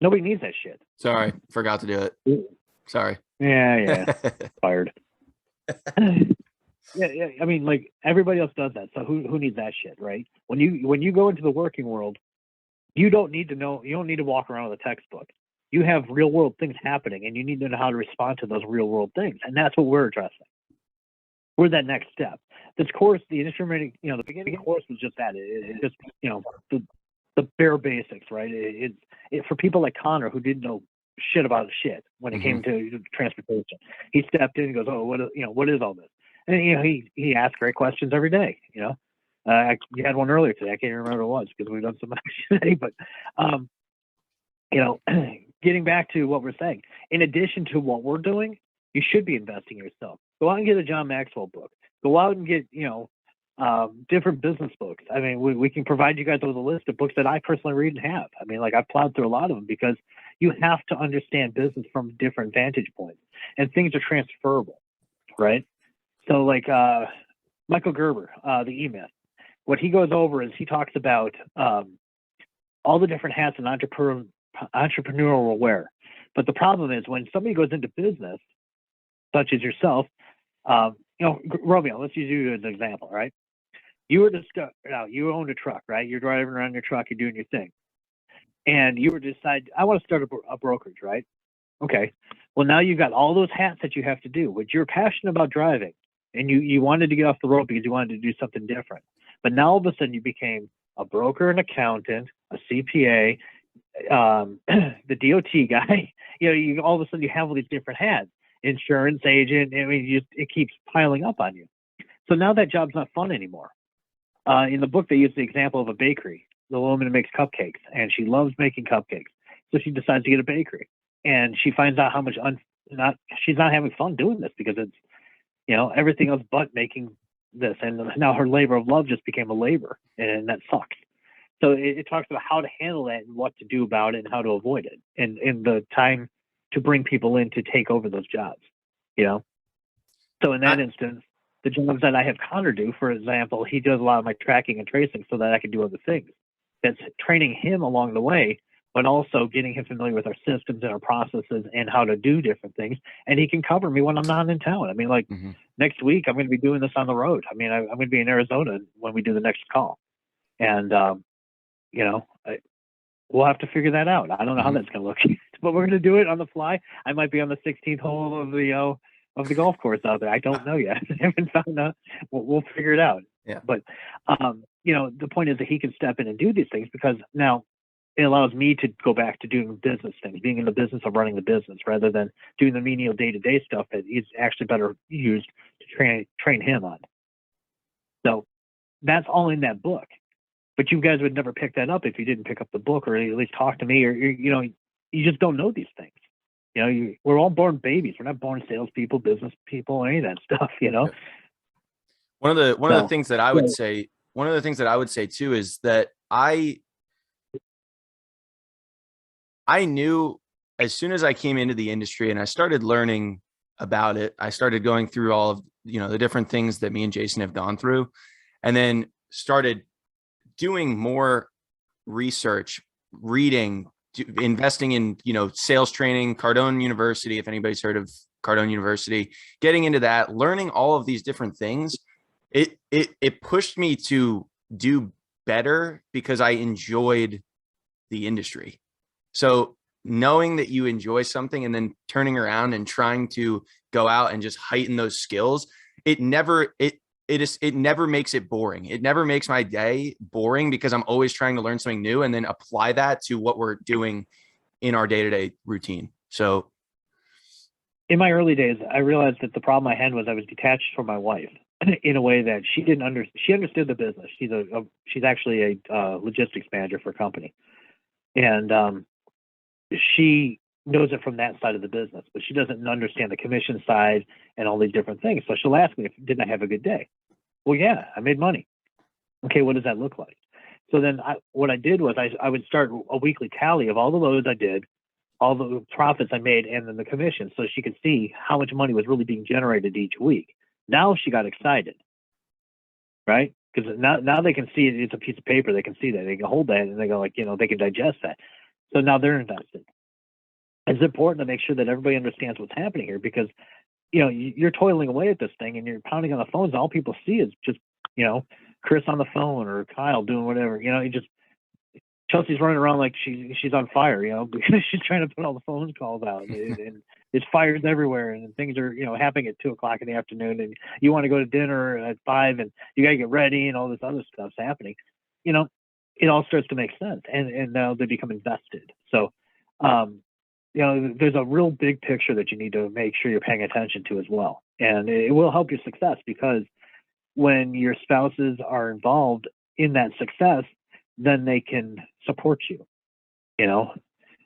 Nobody needs that shit. Sorry, forgot to do it. Sorry. Yeah. Fired. Yeah. I mean, like everybody else does that. So who needs that shit, right? When you go into the working world, you don't need to know. You don't need to walk around with a textbook. You have real world things happening, and you need to know how to respond to those real world things, and that's what we're addressing. We're that next step. This course, the instrument, the beginning course was just that. It just, the bare basics, right? It for people like Connor who didn't know shit about shit when it came to transportation. He stepped in and goes, "Oh, what is all this?" And he asked great questions every day. You had one earlier today. I can't even remember what it was because we've done so much today. But getting back to what we're saying, in addition to what we're doing, you should be investing in yourself. Go out and get a John Maxwell book. Go out and get different business books. I mean, we can provide you guys with a list of books that I personally read and have. I mean, like I've plowed through a lot of them because you have to understand business from different vantage points, and things are transferable, right? So like Michael Gerber, the E-Myth, what he goes over is he talks about all the different hats an entrepreneur will wear. But the problem is when somebody goes into business, such as yourself, Romeo, let's use you as an example, right? You owned a truck, right? You're driving around your truck, you're doing your thing. And you were decide, I want to start a brokerage, right? Okay. Well, now you've got all those hats that you have to do, but you're passionate about driving and you wanted to get off the road because you wanted to do something different. But now all of a sudden you became a broker, an accountant, a CPA, the DOT guy. You all of a sudden you have all these different hats, insurance agent. I mean, it keeps piling up on you. So now that job's not fun anymore. In the book, they use the example of a bakery. The woman makes cupcakes, and she loves making cupcakes. So she decides to get a bakery, and she finds out how much she's not having fun doing this because it's everything else but making this, and now her labor of love just became a labor, and that sucks. So it talks about how to handle that and what to do about it and how to avoid it, and the time to bring people in to take over those jobs. So in that instance, the jobs that I have Connor do, for example, he does a lot of my tracking and tracing so that I can do other things. That's training him along the way, but also getting him familiar with our systems and our processes and how to do different things. And he can cover me when I'm not in town. I mean, like next week, I'm going to be doing this on the road. I mean, I'm going to be in Arizona when we do the next call. And, we'll have to figure that out. I don't know how that's going to look, but we're going to do it on the fly. I might be on the 16th hole of the golf course out there. I don't know yet. I haven't found out. We'll figure it out. Yeah. But, the point is that he can step in and do these things because now it allows me to go back to doing business things, being in the business of running the business rather than doing the menial day-to-day stuff that is actually better used to train him on. So that's all in that book. But you guys would never pick that up if you didn't pick up the book or at least talk to me, or you just don't know these things. We're all born babies. We're not born salespeople, business people, any of that stuff. One of the things that I would say, one of the things that I would say too is that I knew as soon as I came into the industry and I started learning about it, I started going through all of the different things that me and Jason have gone through, and then started doing more research, reading, investing in, sales training, Cardone University, if anybody's heard of Cardone University, getting into that, learning all of these different things. It pushed me to do better because I enjoyed the industry. So knowing that you enjoy something and then turning around and trying to go out and just heighten those skills, it never makes it boring. It never makes my day boring because I'm always trying to learn something new and then apply that to what we're doing in our day-to-day routine. So in my early days, I realized that the problem I had was I was detached from my wife in a way that she didn't she understood the business. She's actually a logistics manager for a company. And she knows it from that side of the business, but she doesn't understand the commission side and all these different things. So she'll ask me, didn't I have a good day? Well, yeah, I made money. Okay, what does that look like? So then what I did was I would start a weekly tally of all the loads I did, all the profits I made, and then the commission, so she could see how much money was really being generated each week. Now she got excited, right? Because now they can see it. It's a piece of paper. They can see that. They can hold that, and they go like, they can digest that. So now they're invested. it's important to make sure that everybody understands what's happening here, because you're toiling away at this thing and you're pounding on the phones, and all people see is just Chris on the phone or Kyle doing whatever. Chelsea's running around like she's on fire, because she's trying to put all the phone calls out, and there's fires everywhere, and things are happening at 2:00 in the afternoon, and you want to go to dinner at 5, and you got to get ready, and all this other stuff's happening. It all starts to make sense, and now they become invested. So, there's a real big picture that you need to make sure you're paying attention to as well, and it will help your success, because when your spouses are involved in that success, then they can support you,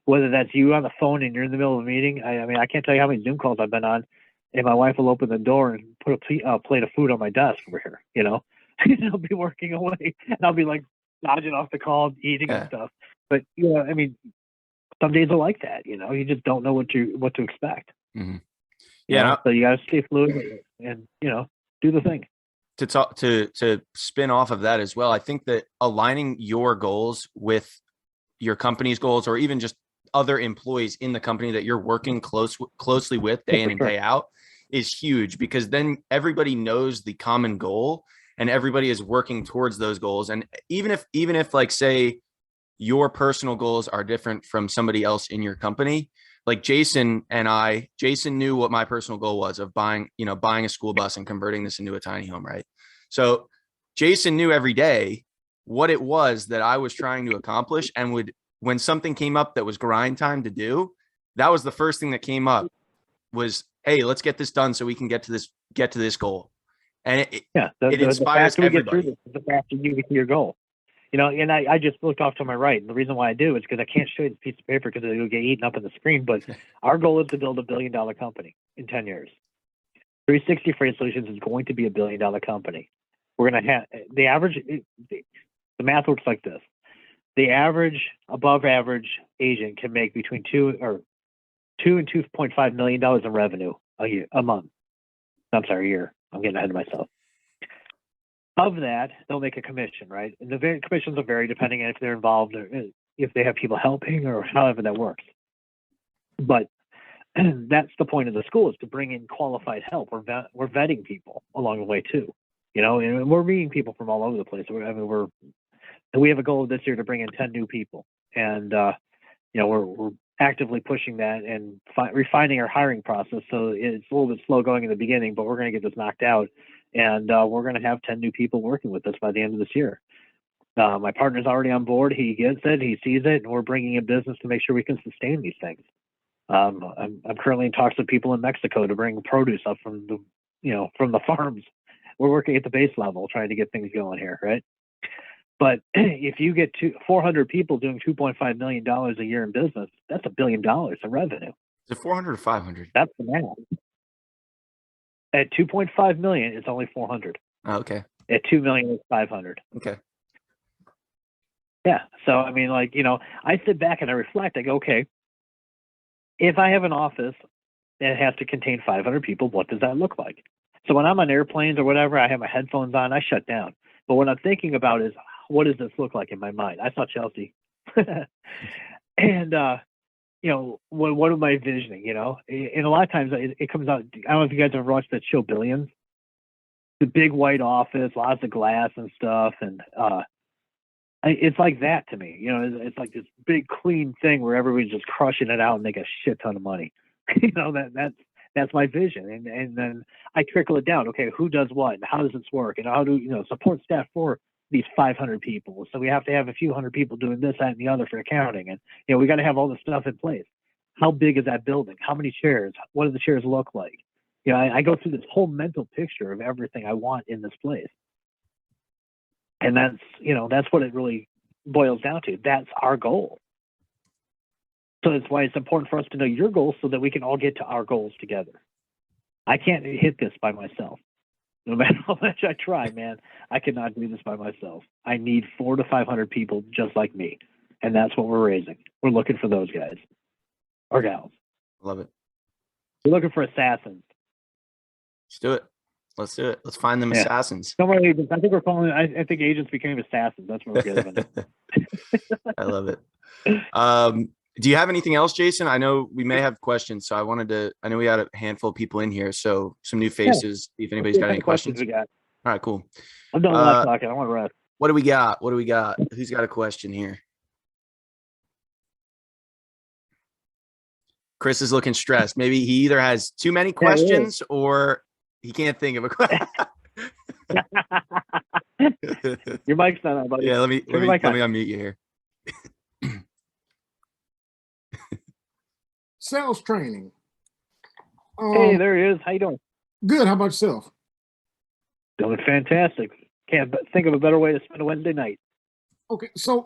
whether that's you on the phone and you're in the middle of a meeting. I mean, I can't tell you how many Zoom calls I've been on, and my wife will open the door and put a plate of food on my desk over here, and I'll be working away, and I'll be like dodging off the call, eating and stuff. But, I mean, some days are like that, you just don't know what to expect. Mm-hmm. So you got to stay fluid and, do the thing. To spin off of that as well, I think that aligning your goals with your company's goals, or even just other employees in the company that you're working closely with day in and day out, is huge, because then everybody knows the common goal and everybody is working towards those goals. And even if like, say, your personal goals are different from somebody else in your company, like Jason knew what my personal goal was of buying a school bus and converting this into a tiny home. Right. So Jason knew every day what it was that I was trying to accomplish, and when something came up that was grind time to do, that was the first thing that came up was, hey, let's get this done so we can get to this goal. And it inspires everybody. The faster you get to your goal. And I just looked off to my right. And the reason why I do is because I can't show you this piece of paper because it'll get eaten up in the screen. But our goal is to build $1 billion company in 10 years. 360 Freight Solutions is going to be $1 billion company. We're going to have the math works like this. The average, above average agent can make between $2 and $2.5 million in revenue a year. A year. I'm getting ahead of myself. Of that, they'll make a commission, right? And the commissions will vary depending on if they're involved or if they have people helping or however that works. But that's the point of the school, is to bring in qualified help. We're vetting people along the way too, and we're meeting people from all over the place. We have a goal this year to bring in 10 new people, and we're actively pushing that and refining our hiring process. So it's a little bit slow going in the beginning, but we're going to get this knocked out. And we're going to have 10 new people working with us by the end of this year. My partner's already on board. He gets it. He sees it. And we're bringing in business to make sure we can sustain these things. I'm currently in talks with people in Mexico to bring produce up from the farms. We're working at the base level, trying to get things going here, right? But if you get 400 people doing $2.5 million a year in business, that's $1 billion in revenue. Is it 400 or 500? That's the math. At 2.5 million, it's only 400. Oh, okay. At 2 million, it's 500. Okay. Yeah. So, I mean, I sit back and I reflect. I go, okay, if I have an office that has to contain 500 people, what does that look like? So when I'm on airplanes or whatever, I have my headphones on, I shut down. But what I'm thinking about is, what does this look like in my mind? I saw Chelsea. And, what am I envisioning, And a lot of times it comes out, I don't know if you guys ever watched that show Billions. The big white office, lots of glass and stuff. And it's like that to me. It's like this big clean thing where everybody's just crushing it out and make a shit ton of money. That's my vision. And then I trickle it down. Okay, who does what? And how does this work? And how do, support staff for these 500 people. So we have to have a few hundred people doing this, that, and the other for accounting. And, we got to have all this stuff in place. How big is that building? How many chairs? What do the chairs look like? I go through this whole mental picture of everything I want in this place. And that's what it really boils down to. That's our goal. So that's why it's important for us to know your goals so that we can all get to our goals together. I can't hit this by myself. No matter how much I try, man, I cannot do this by myself. I need 400 to 500 people just like me. And that's what we're raising. We're looking for those guys or gals. Love it. We're looking for assassins. Let's do it. Let's find them assassins. Don't worry, agents. I think we're calling I think agents became assassins. That's what we're getting. I love it. Do you have anything else, Jason? I know we may have questions, so I know we had a handful of people in here, so some new faces. See if Let's anybody's see got what kind any of questions questions. we got. All right, cool. I'm done a lot talking. I want to rest. What do we got? What do we got? Who's got a question here? Chris is looking stressed. Maybe he either has too many questions or he can't think of a question. Your mic's not on, buddy. Yeah, let me unmute you here. Sales training. Hey, there he is. How you doing? Good. How about yourself? Doing fantastic. Can't think of a better way to spend a Wednesday night. Okay, so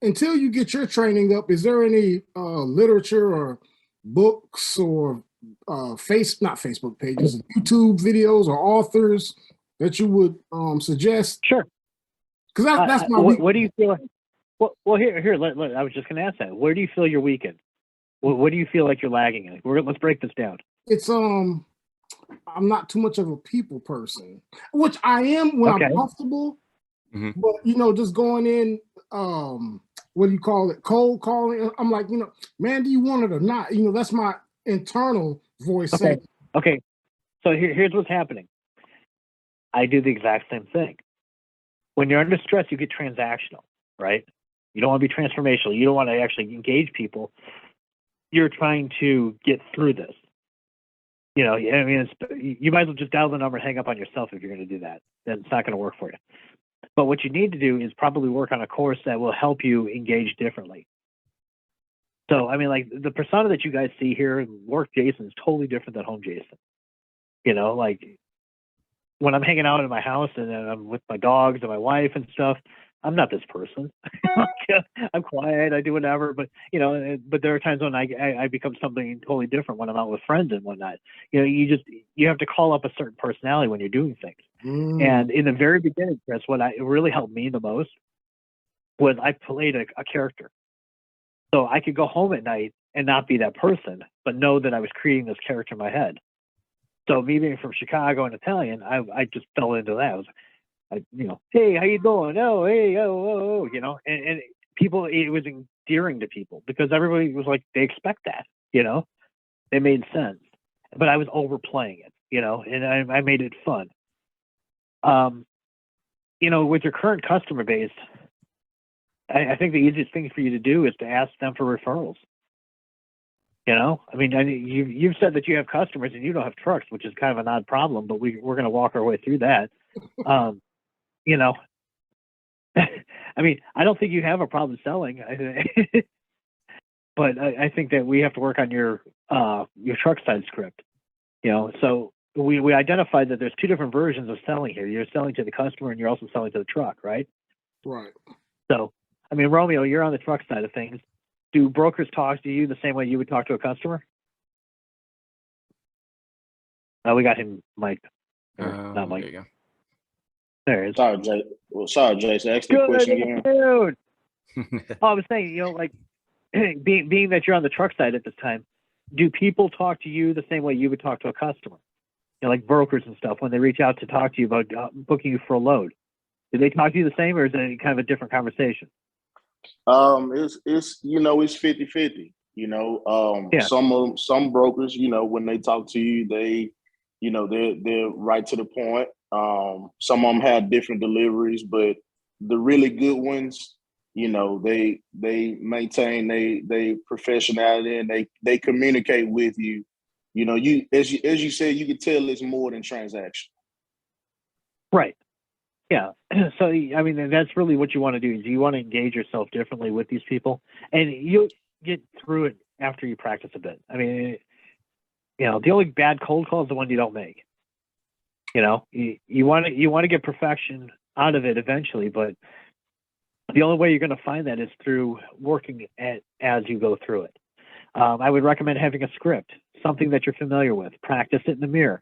until you get your training up, is there any literature or books or not Facebook pages, YouTube videos or authors that you would suggest? Sure. Because that's my what do you feel? Well, here. I was just going to ask that. Where do you feel you're weak in? What do you feel like you're lagging in? Let's break this down. It's I'm not too much of a people person, which I am when I'm comfortable. Mm-hmm. But just going in, what do you call it? Cold calling. I'm like, man, do you want it or not? That's my internal voice saying. Okay. So here's what's happening. I do the exact same thing. When you're under stress, you get transactional, right? You don't want to be transformational. You don't want to actually engage people. You're trying to get through this. You might as well just dial the number and hang up on yourself if you're going to do that. Then it's not going to work for you. But what you need to do is probably work on a course that will help you engage differently. So, like the persona that you guys see here, work Jason, is totally different than home Jason. Like when I'm hanging out in my house and I'm with my dogs and my wife and stuff, I'm not this person. I'm quiet. I do whatever. But but there are times when I become something totally different when I'm out with friends and whatnot. You have to call up a certain personality when you're doing things. And in the very beginning, Chris, it really helped me the most was I played a character. So I could go home at night and not be that person, but know that I was creating this character in my head. So me being from Chicago and Italian, I just fell into that. I was, hey, how you doing? Oh, hey, oh, and people, it was endearing to people because everybody was like, they expect that, it made sense, but I was overplaying it, and I made it fun. With your current customer base, I think the easiest thing for you to do is to ask them for referrals. You've said that you have customers and you don't have trucks, which is kind of an odd problem, but we're going to walk our way through that. I don't think you have a problem selling, but I think that we have to work on your truck side script. So we identified that there's two different versions of selling here. You're selling to the customer and you're also selling to the truck, right? Right. So, Romeo, you're on the truck side of things. Do brokers talk to you the same way you would talk to a customer? We got him mic'd. Not mic'd. There you go. There it is. Sorry, Jason. Ask the question again. Dude. I was saying, being that you're on the truck side at this time, do people talk to you the same way you would talk to a customer? Like brokers and stuff, when they reach out to talk to you about booking you for a load, do they talk to you the same, or is it kind of a different conversation? It's 50-50. Some brokers, when they talk to you, they're right to the point. Some of them have different deliveries, but the really good ones, they maintain they professionality and they communicate with you. As you said, you can tell it's more than transaction. Right. Yeah. So, that's really what you want to do is you want to engage yourself differently with these people, and you'll get through it after you practice a bit. The only bad cold call is the one you don't make. You want to get perfection out of it eventually, but the only way you're going to find that is through working as you go through it. I would recommend having a script, something that you're familiar with. Practice it in the mirror.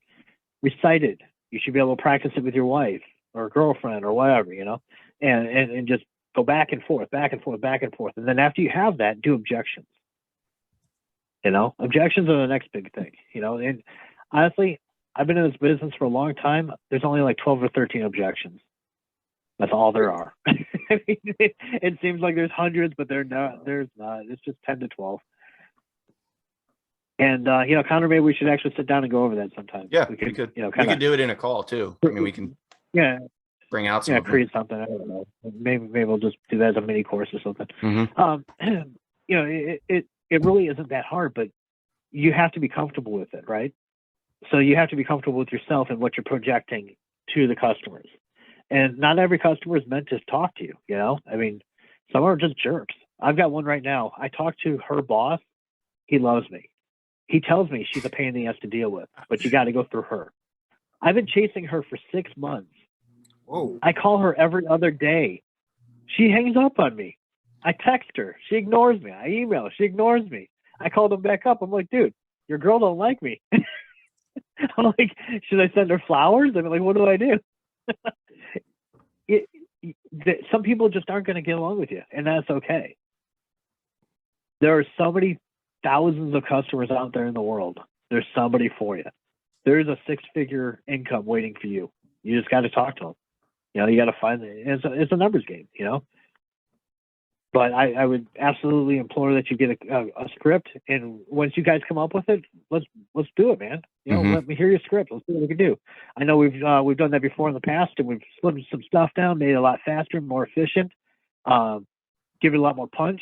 Recite it. You should be able to practice it with your wife or girlfriend or whatever, and just go back and forth. And then after you have that, do objections. Objections are the next big thing, and honestly, I've been in this business for a long time. There's only like 12 or 13 objections. That's all there are. I mean, it seems like there's hundreds, but there's not. It's just 10 to 12. And Connor, maybe we should actually sit down and go over that sometime. Yeah, we could. We could do it in a call too. I mean, we can. Yeah. Bring out some. Create something. I don't know. Maybe we'll just do that as a mini course or something. Mm-hmm. It really isn't that hard, but you have to be comfortable with it, right? So you have to be comfortable with yourself and what you're projecting to the customers. And not every customer is meant to talk to you. I mean, some are just jerks. I've got one right now. I talked to her boss. He loves me. He tells me she's a pain in the ass to deal with, but you got to go through her. I've been chasing her for 6 months. Whoa. I call her every other day. She hangs up on me. I text her. She ignores me. I email her. She ignores me. I called them back up. I'm like, dude, your girl don't like me. I'm like, should I send her flowers? I'm like, what do I do? Some people just aren't going to get along with you, and that's okay. There are so many thousands of customers out there in the world. There's somebody for you. There's a 6-figure income waiting for you. You just got to talk to them. You got to find it. It's a numbers game, But I would absolutely implore that you get a script, and once you guys come up with it, let's do it, man. Let me hear your script. Let's see what we can do. I know we've done that before in the past, and we've slimmed some stuff down, made it a lot faster, more efficient, give it a lot more punch,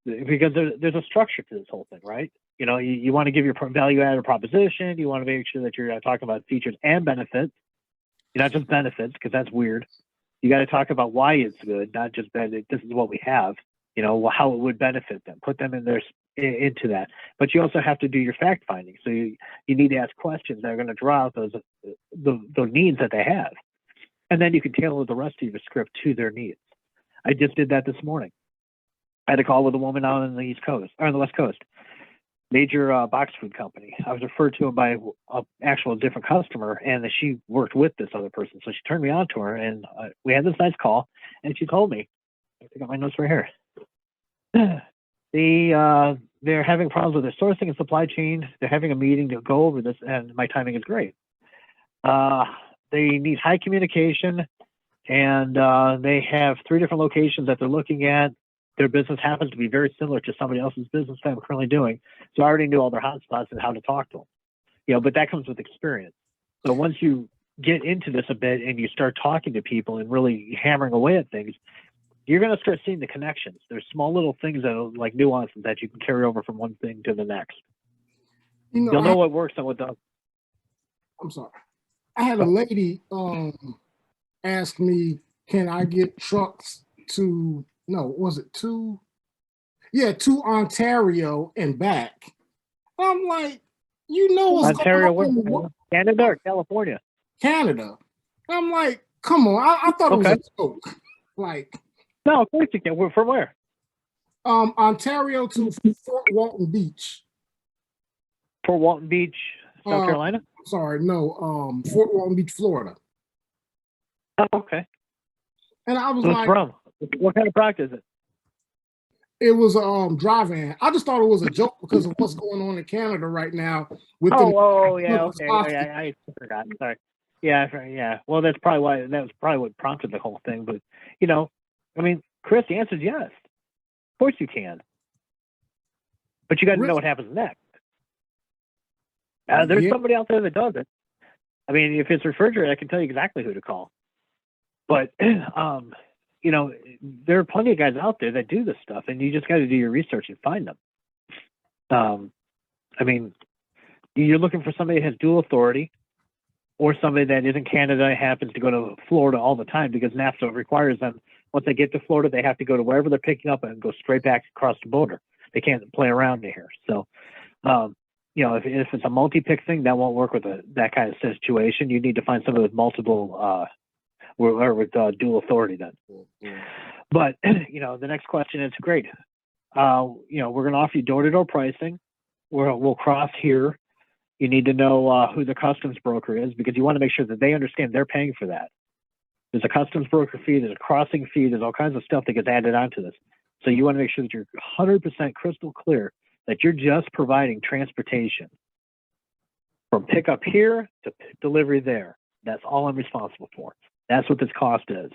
because there's a structure to this whole thing, right? You want to give your value-added proposition. You want to make sure that you're talking about features and benefits, not just benefits, because that's weird. You got to talk about why it's good, not just that this is what we have, how it would benefit them, put them into that. But you also have to do your fact finding. So you need to ask questions that are going to draw out those needs that they have. And then you can tailor the rest of your script to their needs. I just did that this morning. I had a call with a woman out on the East Coast, or on the West Coast, major box food company. I was referred to by an actual different customer, and she worked with this other person. So she turned me on to her, and we had this nice call, and she told me, I got my notes right here. They're having problems with their sourcing and supply chain. They're having a meeting to go over this, and my timing is great. They need high communication, and they have 3 different locations that they're looking at. Their business happens to be very similar to somebody else's business that I'm currently doing. So I already knew all their hotspots and how to talk to them. But that comes with experience. So once you get into this a bit and you start talking to people and really hammering away at things, you're going to start seeing the connections. There's small little things that are like nuances that you can carry over from one thing to the next. You'll know what works and what doesn't. I'm sorry. I had a lady ask me, can I get trucks to Ontario and back? I'm like, what's Ontario, going on? where? Canada or California? Canada. I'm like, come on. I thought it was a joke. Like, no, of course you can. From where? Ontario to Fort Walton Beach. Fort Walton Beach, South Carolina? Sorry, no. Fort Walton Beach, Florida. Oh, okay. And I was so like, from? What kind of product is it? It was a drive-in. I just thought it was a joke because of what's going on in Canada right now. Yeah, okay. I forgot. Sorry. Yeah. Well, that was probably what prompted the whole thing. But Chris, the answer is yes. Of course you can. But you got to know what happens next. There's somebody out there that does it. I mean, if it's refrigerated, I can tell you exactly who to call. But there are plenty of guys out there that do this stuff, and you just got to do your research and find them. You're looking for somebody that has dual authority, or somebody that is in Canada and happens to go to Florida all the time, because NAFTA requires them, once they get to Florida, they have to go to wherever they're picking up and go straight back across the border. They can't play around here. So, if it's a multi-pick thing, that won't work with that kind of situation. You need to find somebody with multiple with dual authority then. Mm-hmm. But the next question is great. We're going to offer you door-to-door pricing. We'll cross here. You need to know who the customs broker is, because you want to make sure that they understand they're paying for that. There's a customs broker fee, there's a crossing fee, there's all kinds of stuff that gets added onto this. So you want to make sure that you're 100% crystal clear that you're just providing transportation from pickup here to delivery there. That's all I'm responsible for. That's what this cost is.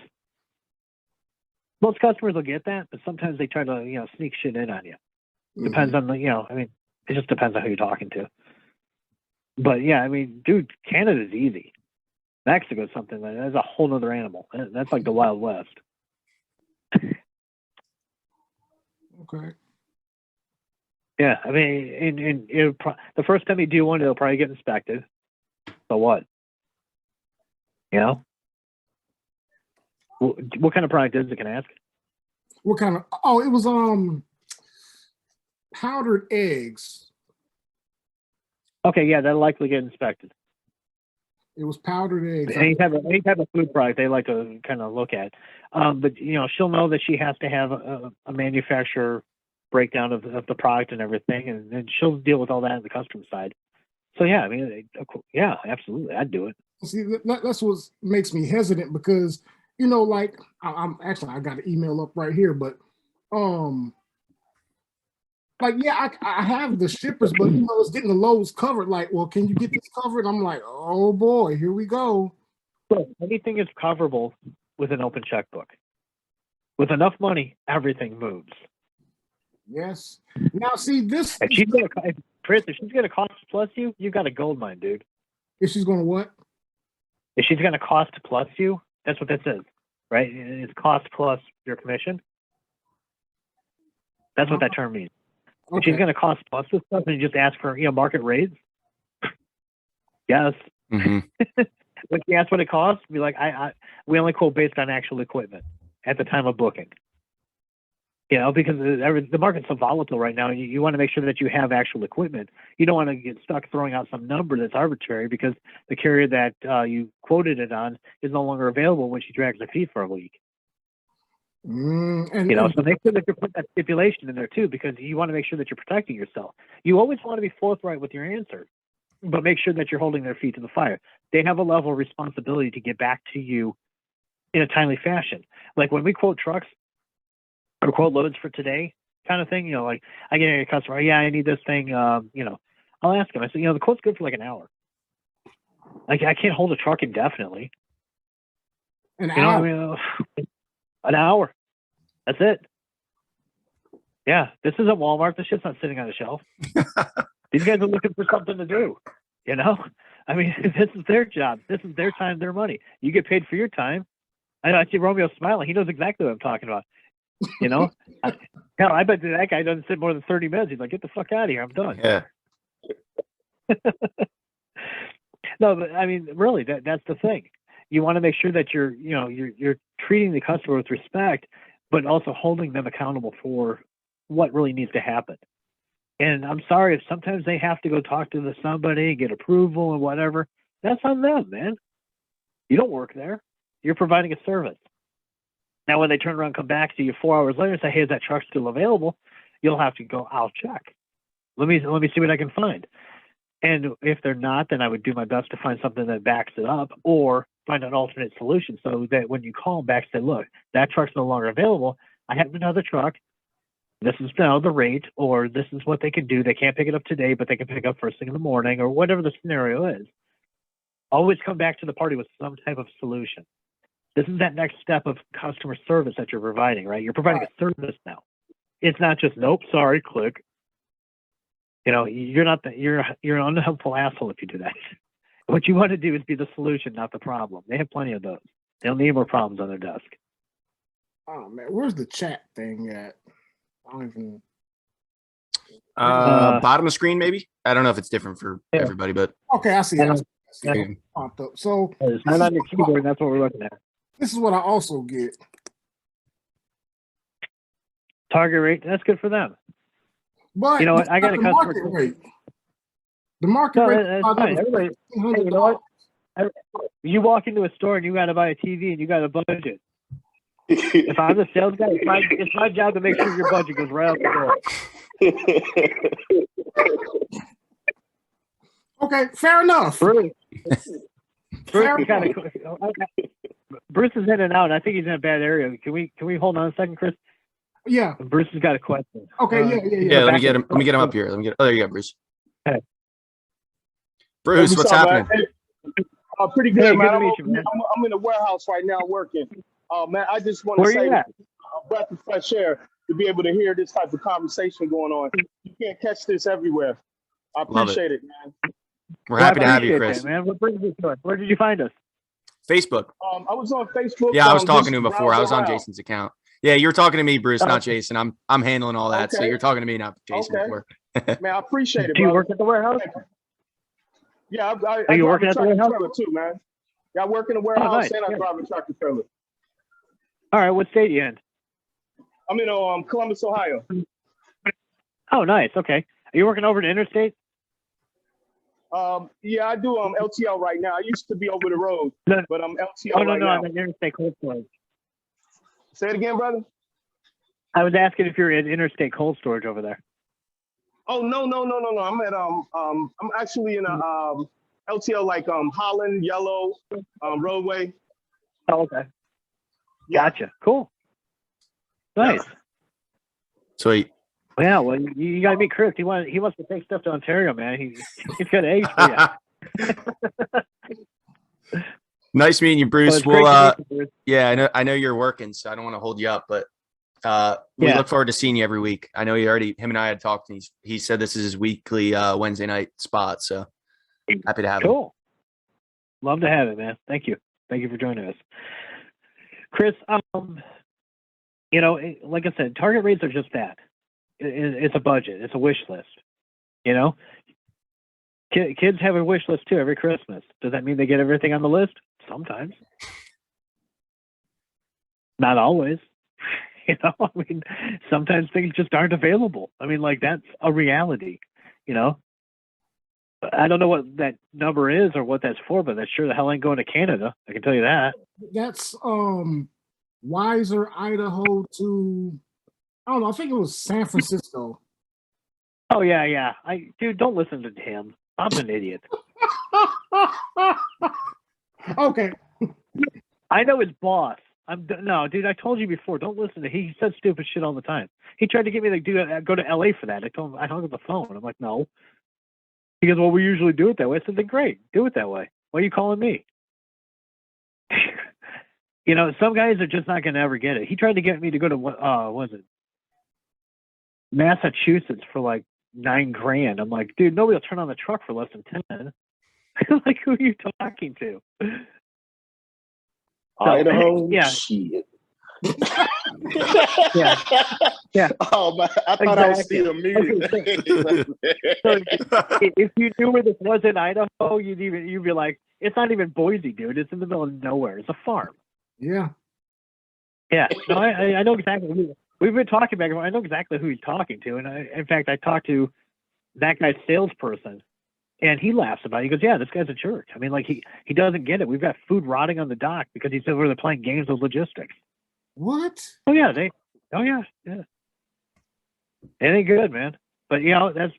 Most customers will get that, but sometimes they try to, sneak shit in on you. Depends on it just depends on who you're talking to. But yeah, dude, Canada's easy. Mexico's something that's a whole nother animal. That's like the Wild West. Okay. Yeah, the first time you do one, it'll probably get inspected. So what? What kind of product is it? Can I ask? What kind of? Oh, it was powdered eggs. Okay, yeah, that'll likely get inspected. It was powdered eggs. Any type of food product they like to kind of look at. But she'll know that she has to have a manufacturer breakdown of the product and everything, and then she'll deal with all that on the customs side. So yeah, yeah, absolutely, I'd do it. See, that's what makes me hesitant because like I'm actually I got an email up right here, but like yeah, I have the shippers, but it's getting the loads covered. Like, well, can you get this covered? I'm like, oh boy, here we go. So anything is coverable with an open checkbook. With enough money, everything moves. Yes. Now, see this. If she's gonna cost plus you've got a gold mine, dude. If she's gonna what? If she's gonna cost plus you, that's what that says, right? It's cost plus your commission. That's what that term means. Okay. If she's gonna cost plus this stuff, and you just ask for market rates. Yes. Mm-hmm. When you ask what it costs, be like, we only quote based on actual equipment at the time of booking. Because the market's so volatile right now, you want to make sure that you have actual equipment. You don't want to get stuck throwing out some number that's arbitrary because the carrier that you quoted it on is no longer available when she drags her feet for a week. So make sure that you put that stipulation in there too, because you want to make sure that you're protecting yourself. You always want to be forthright with your answer, but make sure that you're holding their feet to the fire. They have a level of responsibility to get back to you in a timely fashion. Like when we quote trucks, or quote loads for today kind of thing, like I get a customer, yeah, I need this thing, I'll ask him. I said, the quote's good for like an hour. Like I can't hold a truck indefinitely. An hour? An hour. That's it. Yeah, this isn't Walmart. This shit's not sitting on a shelf. These guys are looking for something to do, this is their job. This is their time, their money. You get paid for your time. I see Romeo smiling. He knows exactly what I'm talking about. I bet that guy doesn't sit more than 30 minutes. He's like, get the fuck out of here. I'm done. Yeah. No, but really, that's the thing. You want to make sure that you're treating the customer with respect, but also holding them accountable for what really needs to happen. And I'm sorry if sometimes they have to go talk to somebody, get approval and whatever. That's on them, man. You don't work there. You're providing a service. Now, when they turn around and come back to you 4 hours later and say, hey, is that truck still available? You'll have to go, I'll check. Let me see what I can find. And if they're not, then I would do my best to find something that backs it up or find an alternate solution so that when you call them back, say, look, that truck's no longer available. I have another truck. This is now the rate, or this is what they can do. They can't pick it up today, but they can pick it up first thing in the morning, or whatever the scenario is. Always come back to the party with some type of solution. This is that next step of customer service that you're providing, right? You're providing a service now. It's not just, nope, sorry, click. You're not you're an unhelpful asshole if you do that. What you want to do is be the solution, not the problem. They have plenty of those. They don't need more problems on their desk. Oh man, where's the chat thing at? I don't even. Bottom of screen, maybe. I don't know if it's different for everybody, but okay, I see it. So it's not on your keyboard, and that's what we're looking at. This is what I also get. Target rate, that's good for them. But you know what? I got a customer. Market rate. The market rate. That's fine. Everybody, hey, you know what? You walk into a store and you got to buy a TV and you got a budget. If I'm the sales guy, it's my job to make sure your budget goes right out the door. Okay, fair enough. Bruce is in and out. I think he's in a bad area. Can we hold on a second, Chris? Yeah. Bruce has got a question. Okay. Yeah. Let me get him up here. Oh, there you go, Bruce. Hey. Bruce, what's happening? Pretty good, man. I'm in the warehouse right now working. Man, I just want to say, a breath of fresh air to be able to hear this type of conversation going on. You can't catch this everywhere. I appreciate it, man. We're happy to have you, appreciate Chris. that, man. What brings you to it? Where did you find us? Facebook. I was on Facebook. Yeah, I was talking to him just before. I was on browsing Jason's account. Yeah, you're talking to me, Bruce, Oh. not Jason. I'm handling all that. So Okay. you're talking to me, not Jason. Okay. Before. Man, I appreciate it, Do you bro. work at the warehouse? Thank you. Yeah, I Are you drive working a at the tractor warehouse? trailer too, man. Yeah, I work in a warehouse nice. and I Good. drive a tractor trailer. All right, what state are you in? I'm in Columbus, Ohio. Oh, nice. Okay. Are you working over the interstate? Yeah, I do LTL right now. I used to be over the road, No. but I'm LTL Oh, no, right no, now. I'm in interstate cold storage. Say it again, brother. I was asking if you're in interstate cold storage over there. Oh no. I'm at I'm actually in a LTL like Holland Yellow roadway. Oh, okay. Yeah. Gotcha. Cool. Nice. Sweet. Yeah, well, you got to meet Chris. He wants to take stuff to Ontario, man. He's got eggs for you. Nice meeting you, Bruce. it's great to meet you, Bruce. Yeah, I know you're working, so I don't want to hold you up, but we Yeah. look forward to seeing you every week. I know him and I had talked, and he said this is his weekly Wednesday night spot, so happy to have him. Cool. Love to have it, man. Thank you. Thank you for joining us. Chris, like I said, target rates are just that. It's a budget. It's a wish list. Kids have a wish list too every Christmas. Does that mean they get everything on the list? Sometimes. Not always. Sometimes things just aren't available. That's a reality. I don't know what that number is or what that's for, but that sure the hell ain't going to Canada. I can tell you that. That's Weiser, Idaho to, I don't know, I think it was San Francisco. Oh yeah. Dude, don't listen to him. I'm an idiot. Okay. I know his boss. No, dude. I told you before. Don't listen to. He says stupid shit all the time. He tried to get me to go to LA for that. I told him I hung up the phone. I'm like, no. He goes, well, we usually do it that way. I said, then great, do it that way. Why are you calling me? Some guys are just not going to ever get it. He tried to get me to go to what was it, Massachusetts for like $9,000. I'm like, dude, nobody will turn on the truck for less than 10. Like, who are you talking to? Idaho? Yeah. Shit. Yeah. Oh man, I thought I was Exactly. still muted. So if you knew where this was in Idaho, you'd be like, it's not even Boise, dude. It's in the middle of nowhere. It's a farm. Yeah. Yeah. No, I know exactly. We've been talking back and forth. I know exactly who he's talking to. And in fact, I talked to that guy's salesperson, and he laughs about it. He goes, yeah, this guy's a jerk. He doesn't get it. We've got food rotting on the dock because he's over there playing games with logistics. What? Oh yeah. Yeah. It ain't good, man. But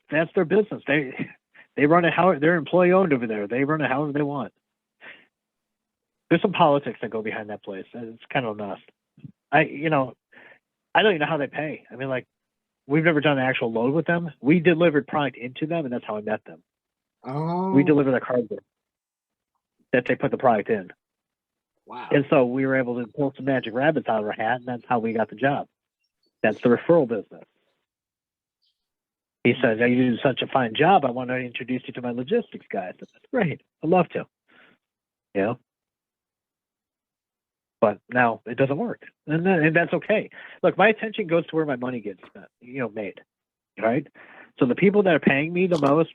that's their business. They run it how they're employee owned over there. They run it however they want. There's some politics that go behind that place. It's kind of a mess. I don't even know how they pay. We've never done an actual load with them. We delivered product into them, and that's how I met them. Oh. We deliver the cargo that they put the product in. Wow. And so we were able to pull some magic rabbits out of our hat, and that's how we got the job. That's the referral business. He says, you do such a fine job. I want to introduce you to my logistics guys. That's great. I'd love to. But now it doesn't work. And that's okay. Look, my attention goes to where my money gets spent, made. Right? So the people that are paying me the most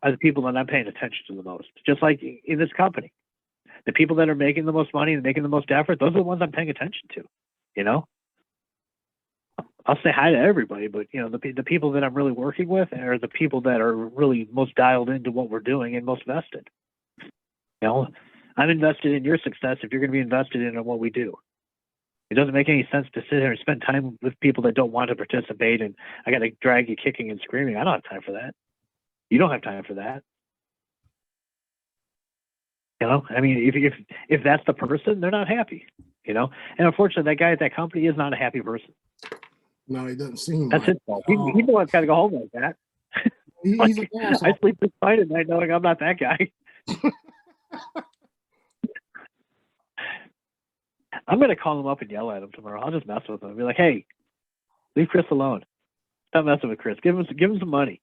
are the people that I'm paying attention to the most. Just like in this company. The people that are making the most money and making the most effort, those are the ones I'm paying attention to. I'll say hi to everybody, but the people that I'm really working with are the people that are really most dialed into what we're doing and most vested. I'm invested in your success if you're going to be invested in what we do. It doesn't make any sense to sit here and spend time with people that don't want to participate, and I got to drag you kicking and screaming. I don't have time for that. You don't have time for that. If that's the person, they're not happy. And unfortunately, that guy at that company is not a happy person. No, he doesn't seem That's like his fault. He the one's got to go home like that. He's an asshole. I sleep just fine at night knowing I'm not that guy. I'm going to call him up and yell at him tomorrow. I'll just mess with him. Be like, hey, leave Chris alone. Stop messing with Chris. Give him some money.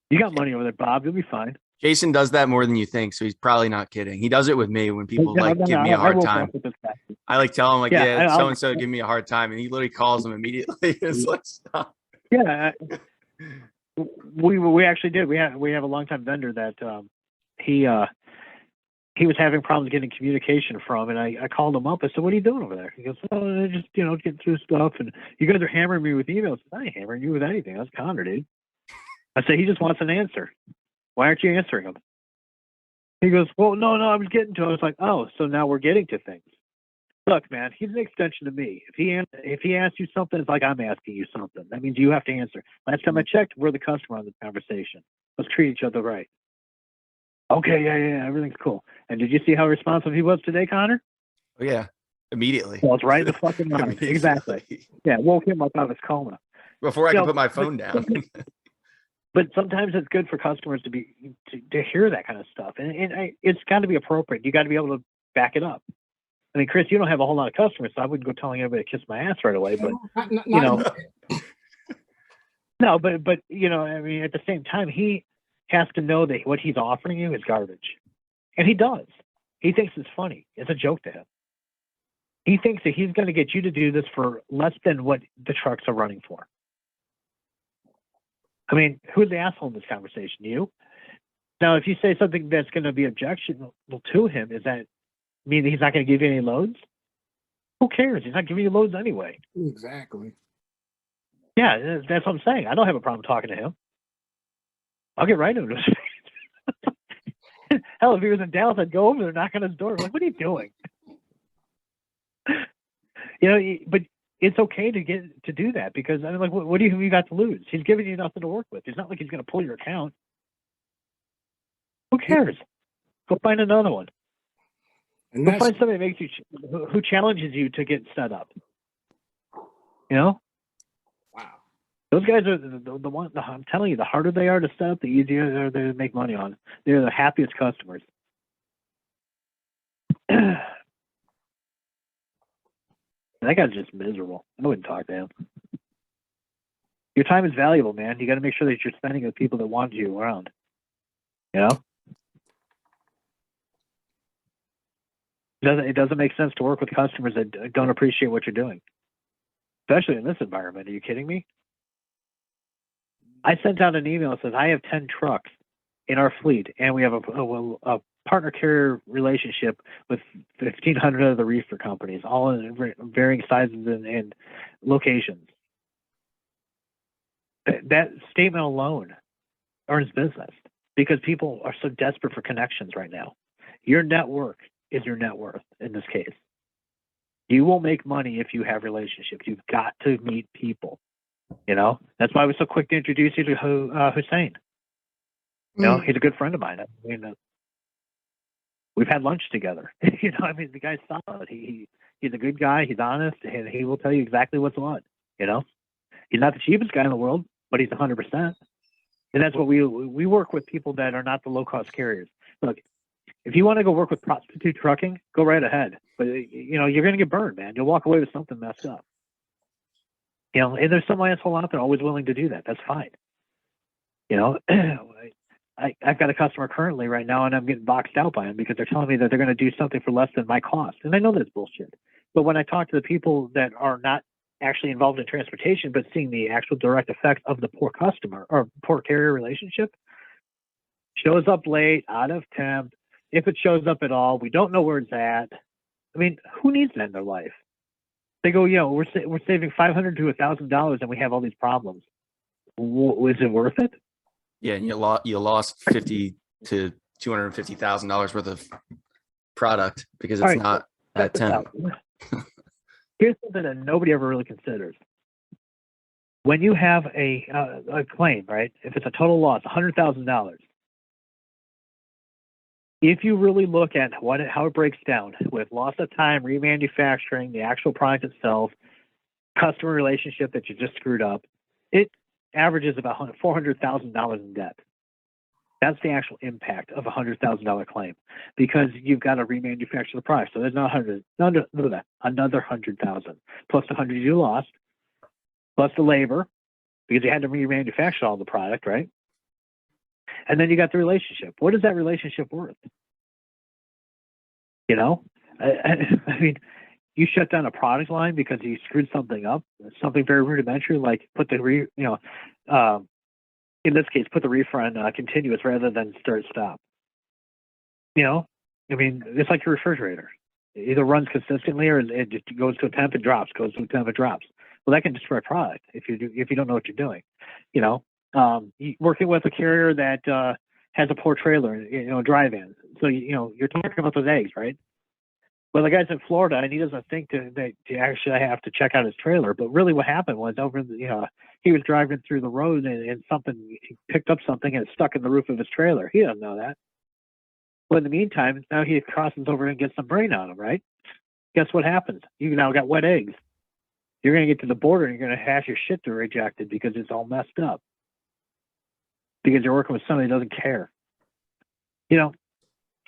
You got money over there, Bob. You'll be fine. Jason does that more than you think, so he's probably not kidding. He does it with me when people give me a hard time. I tell him like, yeah, so and so give me a hard time, and he literally calls them immediately. It's like, stop. Yeah, we actually did. We have a longtime vendor that he was having problems getting communication from, and I called him up. I said, "What are you doing over there?" He goes, "Oh, just getting through stuff, and you guys are hammering me with emails." I ain't hammering you with anything. That's Connor, dude. I said, he just wants an answer. Why aren't you answering him? He goes, well, no, I was getting to it. I was like, oh, so now we're getting to things. Look, man, he's an extension of me. If he asks you something, it's like I'm asking you something. That means you have to answer. Last time I checked, we're the customer on the conversation. Let's treat each other right. Okay, yeah, everything's cool. And did you see how responsive he was today, Connor? Oh, yeah, immediately. Well, it's right in the fucking mouth. Exactly. Yeah, woke him up out of his coma. Before I could put my phone down. But sometimes it's good for customers to hear that kind of stuff, and it's got to be appropriate. You got to be able to back it up. I mean, Chris, you don't have a whole lot of customers, so I wouldn't go telling everybody to kiss my ass right away. But no, but I mean, at the same time, he has to know that what he's offering you is garbage, and he does. He thinks it's funny. It's a joke to him. He thinks that he's going to get you to do this for less than what the trucks are running for. I mean, who's the asshole in this conversation? You? Now, if you say something that's going to be objectionable to him, does that mean that he's not going to give you any loads? Who cares? He's not giving you loads anyway. Exactly. Yeah, that's what I'm saying. I don't have a problem talking to him. I'll get right into his face. Hell, if he was in Dallas, I'd go over there, knock on his door. Like, what are you doing? But it's okay to do that, because I mean, like, what do you got to lose? He's giving you nothing to work with. It's not like he's going to pull your account. Who cares? Go find another one. And go find somebody that makes you who challenges you to get set up. Wow. Those guys are the ones. I'm telling you, the harder they are to set up, the easier they make money on. They're the happiest customers. That guy's just miserable. I wouldn't talk to him. Your time is valuable, man. You got to make sure that you're spending it with people that want you around. It doesn't make sense to work with customers that don't appreciate what you're doing, especially in this environment. Are you kidding me? I sent out an email that says, I have 10 trucks in our fleet, and we have a partner carrier relationship with 1,500 of the reefer companies, all in varying sizes and locations. That statement alone earns business, because people are so desperate for connections right now. Your network is your net worth in this case. You will make money if you have relationships. You've got to meet people. That's why I was so quick to introduce you to Hussein. He's a good friend of mine. I mean, we've had lunch together. I mean, the guy's solid. He's a good guy. He's honest, and he will tell you exactly what's what. He's not the cheapest guy in the world, but he's 100%. And that's what we work with, people that are not the low cost carriers. Look, if you want to go work with prostitute trucking, go right ahead. But you're going to get burned, man. You'll walk away with something messed up. And there's some asshole out there always willing to do that. That's fine. I've got a customer currently right now, and I'm getting boxed out by them because they're telling me that they're going to do something for less than my cost. And I know that's bullshit. But when I talk to the people that are not actually involved in transportation, but seeing the actual direct effect of the poor customer or poor carrier relationship, shows up late, out of temp. If it shows up at all, we don't know where it's at. I mean, who needs that in their life? They go, we're saving $500 to $1,000, and we have all these problems. Is it worth it? Yeah, and you lost $50,000 to $250,000 worth of product because it's not at 10. Here's something that nobody ever really considers. When you have a claim, right? If it's a total loss, $100,000. If you really look at how it breaks down with loss of time, remanufacturing, the actual product itself, customer relationship that you just screwed up, it averages about $400,000 in debt. That's the actual impact of $100,000 claim, because you've got to remanufacture the product. So there's not another 100,000 plus the 100 you lost, plus the labor, because you had to remanufacture all the product, right? And then you got the relationship. What is that relationship worth? You know, I mean, you shut down a product line because you screwed something up, something very rudimentary, like put the in this case, put the reefer on continuous rather than start-stop. You know, I mean, it's like your refrigerator. It either runs consistently or it just goes to a temp and drops, goes to a temp and drops. Well, that can destroy product if you don't know what you're doing. You know, working with a carrier that has a poor trailer, you know, drive-in. So, you know, you're talking about those eggs, right? Well, the guy's in Florida and he doesn't think that to actually have to check out his trailer. But really what happened was he was driving through the road and he picked up something and it stuck in the roof of his trailer. He doesn't know that. Well, in the meantime, now he crosses over and gets some brain on him, right? Guess what happens? You now got wet eggs. You're going to get to the border and you're going to hash your shit to rejected because it's all messed up. Because you're working with somebody who doesn't care. You know,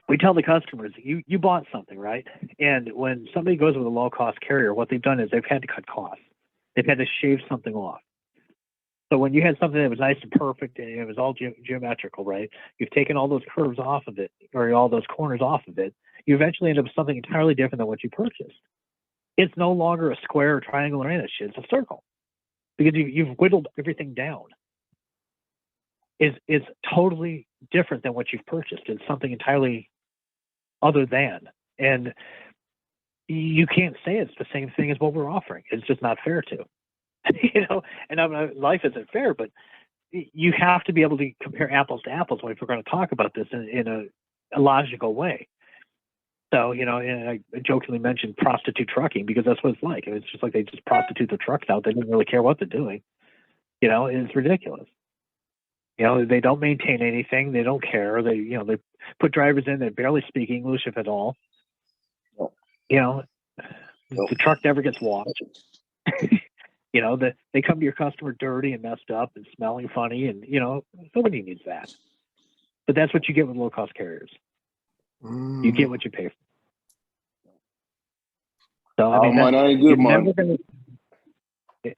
we tell the customers, you bought something, right? And when somebody goes with a low-cost carrier, what they've done is they've had to cut costs. They've had to shave something off. So when you had something that was nice and perfect and it was all geometrical, right? You've taken all those curves off of it, or all those corners off of it. You eventually end up with something entirely different than what you purchased. It's no longer a square or triangle or any of that shit. It's a circle. Because you've whittled everything down. It's totally different than what you've purchased. It's something entirely other than. And you can't say it's the same thing as what we're offering. It's just not fair to. You know, and life isn't fair, but you have to be able to compare apples to apples if we're going to talk about this in a logical way. So, you know, and I jokingly mentioned prostitute trucking because that's what it's like. It's just like they just prostitute their trucks out. They don't really care what they're doing. You know, it's ridiculous. You know, they don't maintain anything. They don't care. They put drivers in that barely speak English, if at all. Nope. You know, the truck never gets washed. You know, they come to your customer dirty and messed up and smelling funny, and you know, nobody needs that. But that's what you get with low-cost carriers. You get what you pay for. So I mean, money ain't good money.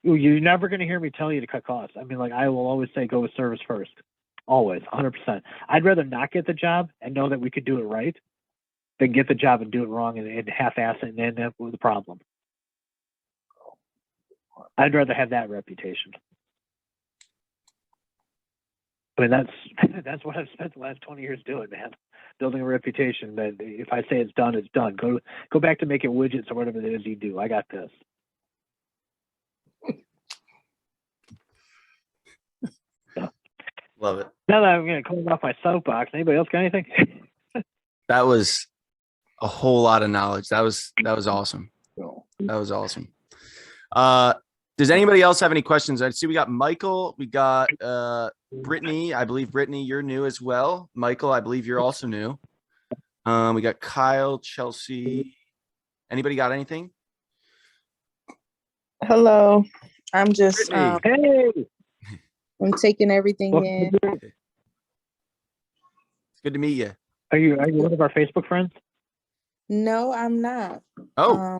You're never going to hear me tell you to cut costs. I mean, like I will always say, go with service first, always, 100%. I'd rather not get the job and know that we could do it right than get the job and do it wrong and half-ass it and end up with a problem. I'd rather have that reputation. I mean, that's what I've spent the last 20 years doing, man. Building a reputation that if I say it's done, it's done. Go back to making widgets or whatever it is you do. I got this. Love it. Now that I'm going to close off my soapbox, anybody else got anything? That was a whole lot of knowledge. That was awesome. That was awesome. Does anybody else have any questions? I see we got Michael, we got Brittany. I believe Brittany, you're new as well. Michael, I believe you're also new. We got Kyle, Chelsea. Anybody got anything? Hello. I'm just Hey, I'm taking everything in. It's good to meet you. are you one of our Facebook friends? No, I'm not. Oh,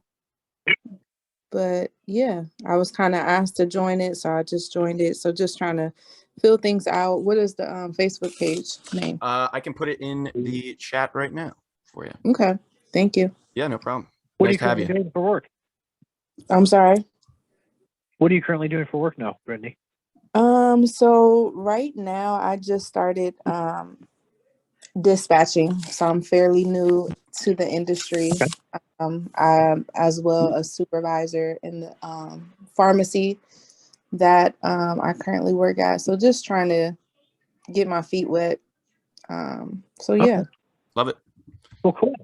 But yeah, I was kind of asked to join it, so I just joined it. So just trying to fill things out. What is the Facebook page name? I can put it in the chat right now for you. Okay, thank you. Yeah, no problem. What Nice are you to have currently you. doing for work? I'm sorry. What are you currently doing for work now, Brittany? So right now I just started dispatching, so I'm fairly new to the industry. Okay. I'm as well a supervisor in the pharmacy that I currently work at. So just trying to get my feet wet. So yeah. Love it. Well, cool.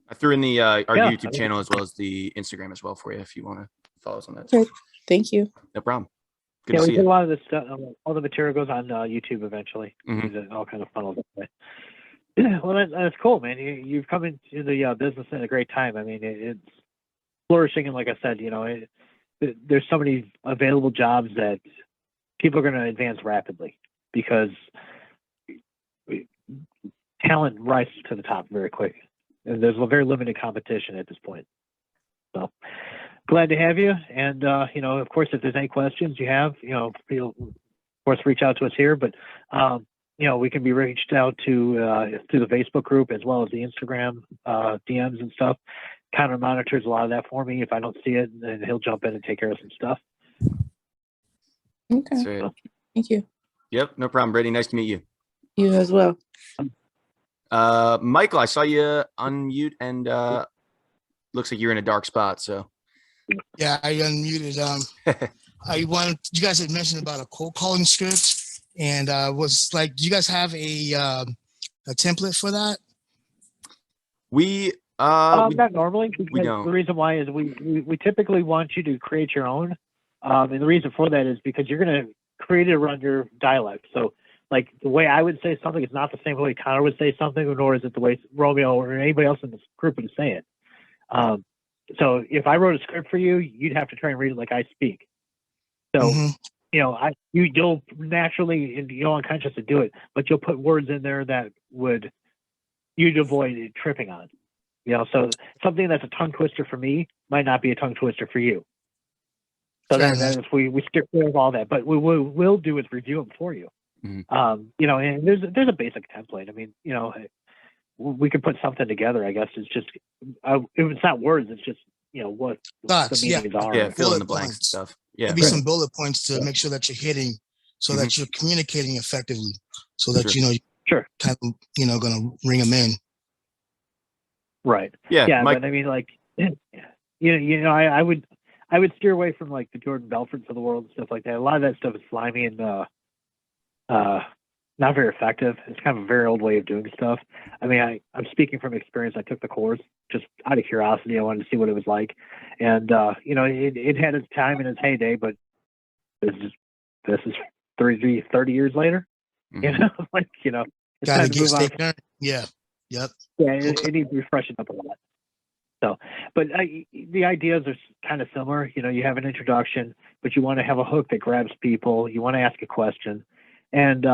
I threw in the our Yeah. YouTube channel as well as the Instagram as well for you if you want to follow us on that. Okay. Thank you. No problem. Good Yeah, to we see put a you. lot of this stuff. All the material goes on YouTube eventually. Mhm. It all kind of funnels that way. Well, that's cool, man. You've come into the business at a great time. I mean, it's flourishing, and like I said, you know, there's so many available jobs that people are going to advance rapidly because talent rises to the top very quick. And there's a very limited competition at this point. So glad to have you. And, of course, if there's any questions you have, feel, of course, reach out to us here. But, we can be reached out to through the Facebook group as well as the Instagram DMs and stuff. Connor monitors a lot of that for me. If I don't see it, then he'll jump in and take care of some stuff. Okay. Sweet. Thank you. Yep, no problem, Brady. Nice to meet you. You as well. Michael, I saw you unmute and looks like you're in a dark spot. So yeah, I unmuted. You guys had mentioned about a cold calling script, and was like, do you guys have a template for that? We not normally. we don't. The reason why is we typically want you to create your own. And the reason for that is because you're going to create it around your dialect. So like the way I would say something is not the same way Connor would say something, nor is it the way Romeo or anybody else in this group would say it. So if I wrote a script for you, you'd have to try and read it like I speak. So, you'll naturally, unconsciously do it, but you'll put words in there that you'd avoid tripping on. So something that's a tongue twister for me might not be a tongue twister for you. So then if we skip through all that, but what we'll do is review them for you. Mm-hmm. And there's a basic template. I mean, we could put something together. I guess it's just if it's not words, it's just what Thoughts, the meanings are. Yeah, fill in the Bullet blanks points. stuff. Yeah, Maybe some bullet points to make sure that you're hitting, so that you're communicating effectively, so that Sure. kind of going to ring them in. Right. Yeah, Mike, but I mean, like, I would steer away from like the Jordan Belforts of the world and stuff like that. A lot of that stuff is slimy and not very effective. It's kind of a very old way of doing stuff. I mean, I'm speaking from experience. I took the course just out of curiosity. I wanted to see what it was like, and it had its time and its heyday, but this is 30 years later. mm-hmm. It's time to move on. Yeah. Yep. Yeah, it needs refreshing up a lot. So, but the ideas are kind of similar. You have an introduction, but you want to have a hook that grabs people. You want to ask a question, and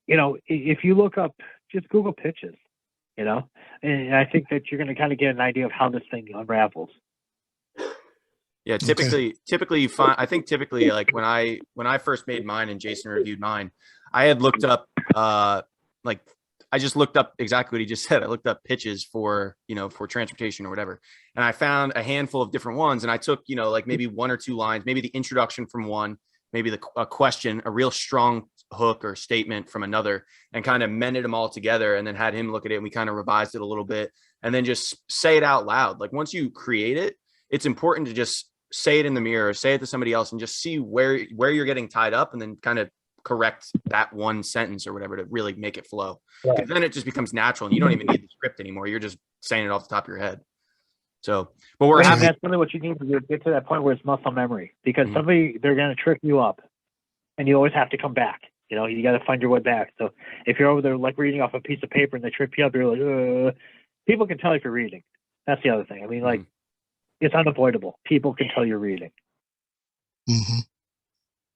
if you look up, just Google pitches, and I think that you're going to kind of get an idea of how this thing unravels. Yeah, typically you find. I think typically, like when I first made mine and Jason reviewed mine, I had looked up I just looked up exactly what he just said. I looked up pitches for transportation or whatever. And I found a handful of different ones. And I took, like maybe one or two lines, maybe the introduction from one, maybe a question, a real strong hook or statement from another, and kind of mended them all together, and then had him look at it. And we kind of revised it a little bit, and then just say it out loud. Like once you create it, it's important to just say it in the mirror, say it to somebody else, and just see where you're getting tied up, and then kind of correct that one sentence or whatever to really make it flow. Because then it just becomes natural, and you don't even need the script anymore. You're just saying it off the top of your head. So, but we're happy. That's really what you need to do, get to that point where it's muscle memory, because they're going to trip you up, and you always have to come back. You got to find your way back. So if you're over there like reading off a piece of paper and they trip you up, you're like, people can tell if you're reading. That's the other thing. I mean, like, it's unavoidable. People can tell you're reading. Mm-hmm.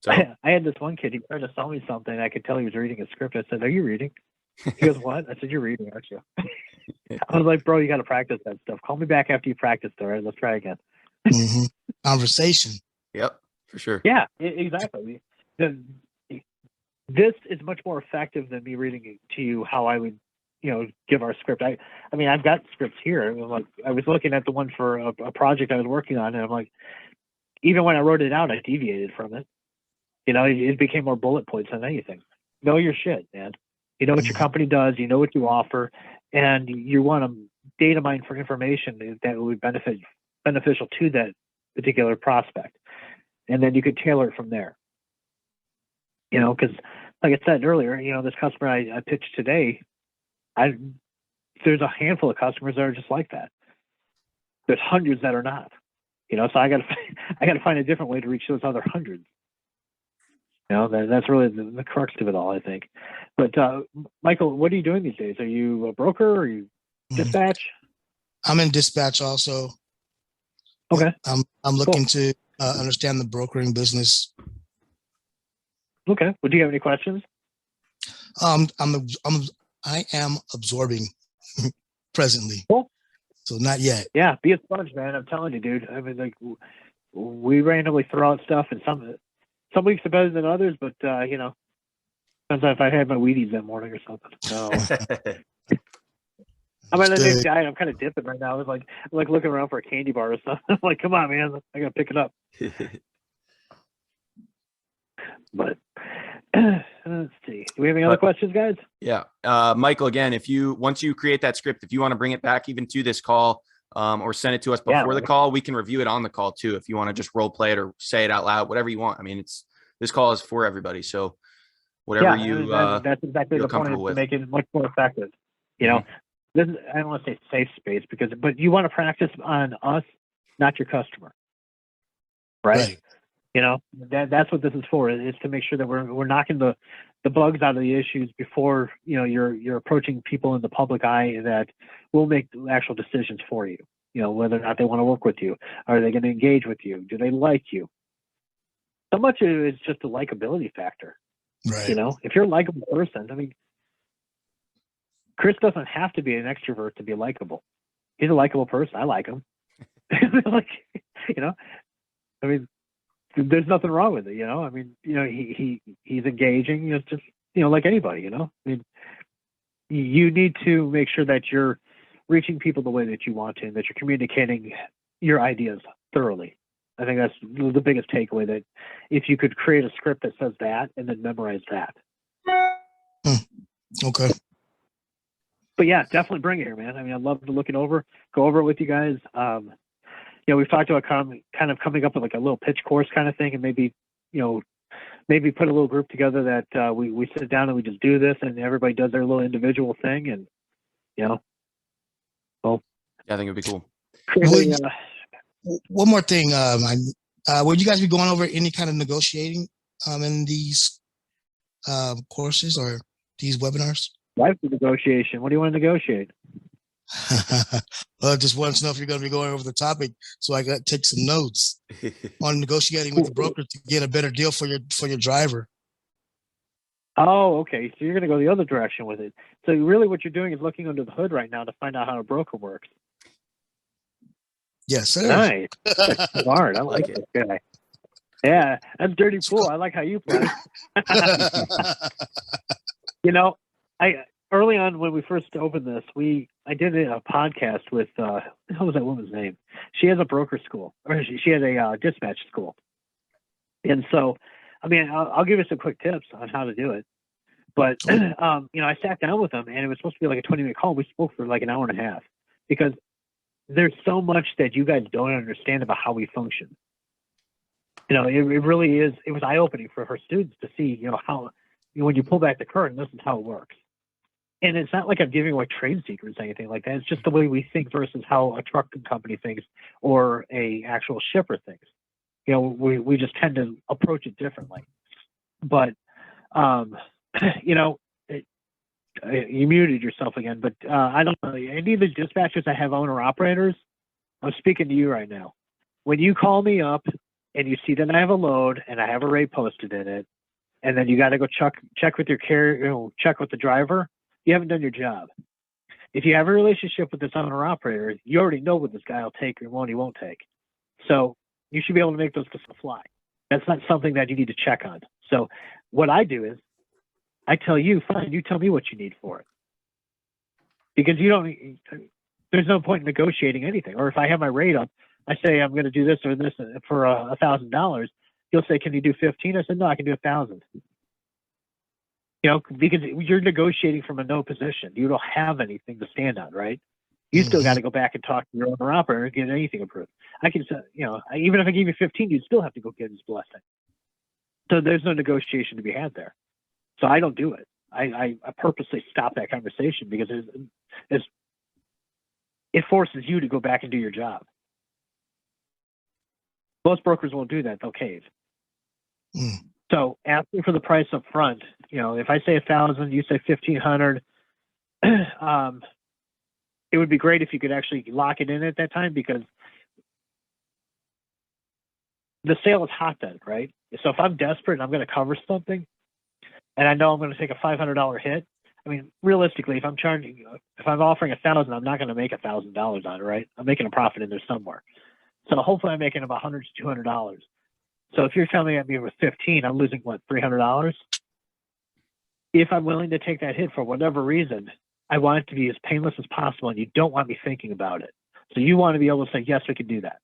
So I had this one kid, he tried to sell me something. I could tell he was reading a script. I said, "Are you reading?" He goes, "What?" I said, "You're reading, aren't you?" I was like, "Bro, you got to practice that stuff. Call me back after you practice, all right? Let's try again." Conversation. Yep, for sure. Yeah, exactly. This is much more effective than me reading to you how I would, give our script. I mean, I've got scripts here. I was looking at the one for a project I was working on, and I'm like, even when I wrote it out, I deviated from it. It became more bullet points than anything. Know your shit, man. You know what your company does. You know what you offer, and you want to data mine for information that would be beneficial to that particular prospect, and then you could tailor it from there. Because like I said earlier, this customer I pitched today, there's a handful of customers that are just like that. There's hundreds that are not. So I got to find a different way to reach those other hundreds. That's really the crux of it all, I think. But Michael, what are you doing these days? Are you a broker? Or are you dispatch? I'm in dispatch also. Okay. I'm looking to understand the brokering business. Okay. Well, do you have any questions? I'm I am absorbing presently. Cool. So not yet. Yeah, be a sponge, man. I'm telling you, dude. I mean, like, we randomly throw out stuff, and some weeks are better than others, but you know, depends on if I had my Wheaties that morning or something. So I'm on a new diet. I'm kind of dipping right now. I was like looking around for a candy bar or something. I'm like, come on, man, I gotta pick it up. But let's see. Do we have any other questions, guys? Yeah. Michael, again, once you create that script, if you want to bring it back even to this call, or send it to us before the call, we can review it on the call too. If you want to just role play it or say it out loud, whatever you want. I mean, this call is for everybody. So whatever that's exactly the point, is to make it much more effective. You know, this is, I don't want to say safe space but you want to practice on us, not your customer. Right. You know, that's what this is for, is to make sure that we're knocking the bugs out of the issues before, you know, you're approaching people in the public eye that will make the actual decisions for you. You know, whether or not they want to work with you. Are they going to engage with you? Do they like you? So much of it is just a likability factor. Right. You know, if you're a likable person, I mean, Chris doesn't have to be an extrovert to be likable. He's a likable person. I like him. Like, you know, I mean, there's nothing wrong with it, you know. I mean, you know, he's engaging. It's just, you know, like anybody, you know. I mean, you need to make sure that you're reaching people the way that you want to, and that you're communicating your ideas thoroughly. I think that's the biggest takeaway, that if you could create a script that says that and then memorize that. Okay. But yeah, definitely bring it here, man. I mean, I'd love to look it over, go over it with you guys. You know, we've talked about kind of coming up with like a little pitch course kind of thing, and maybe, you know, maybe put a little group together that we sit down and we just do this, and everybody does their little individual thing, and, you know, well, yeah, I think it'd be cool. One more thing, would you guys be going over any kind of negotiating in these courses or these webinars? Life negotiation. What do you want to negotiate? Well, I just wanted to know if you're going to be going over the topic, so I got to take some notes on negotiating with the broker to get a better deal for your driver. Oh, okay. So you're going to go the other direction with it. So really, what you're doing is looking under the hood right now to find out how a broker works. Yes, sir. Nice. That's smart. I like this guy. Yeah, that's dirty pool. I like how you play. You know, early on when we first opened this, I did a podcast with what was that woman's name? She has a broker school, or she has a dispatch school. And so, I mean, I'll give you some quick tips on how to do it. But you know, I sat down with them, and it was supposed to be like a 20-minute call. We spoke for like an hour and a half, because there's so much that you guys don't understand about how we function. You know, it really is. It was eye-opening for her students to see, you know, how, you know, when you pull back the curtain, this is how it works. And it's not like I'm giving away trade secrets or anything like that. It's just the way we think versus how a trucking company thinks or a actual shipper thinks. You know, we just tend to approach it differently. But, you know, you muted yourself again, but I don't know. Any of the dispatchers that have owner-operators, I'm speaking to you right now. When you call me up and you see that I have a load and I have a rate posted in it, and then you got to go check with your carrier, you know, check with the driver, you haven't done your job. If you have a relationship with this owner-operator, you already know what this guy will take or what he won't take. So you should be able to make those fly. That's not something that you need to check on. So what I do is I tell you, fine, you tell me what you need for it. Because there's no point in negotiating anything. Or if I have my rate up, I say I'm going to do this or this for $1,000. You'll say, can you do 15? I said, no, I can do 1,000. You know, because you're negotiating from a no position. You don't have anything to stand on, right? You still got to go back and talk to your owner operator and get anything approved. I can say, you know, even if I gave you 15, you'd still have to go get his blessing. So there's no negotiation to be had there. So I don't do it. I purposely stop that conversation because it forces you to go back and do your job. Most brokers won't do that. They'll cave. So asking for the price up front, you know, if I say 1,000, you say 1,500, it would be great if you could actually lock it in at that time, because the sale is hot then, right? So if I'm desperate and I'm going to cover something and I know I'm going to take a $500 hit, I mean, realistically, if I'm offering 1,000, I'm not going to make $1,000 on it, right? I'm making a profit in there somewhere. So hopefully I'm making about $100 to $200. So if you're coming at me with 15, I'm losing what, $300? If I'm willing to take that hit for whatever reason, I want it to be as painless as possible, and you don't want me thinking about it. So you want to be able to say, yes, we can do that.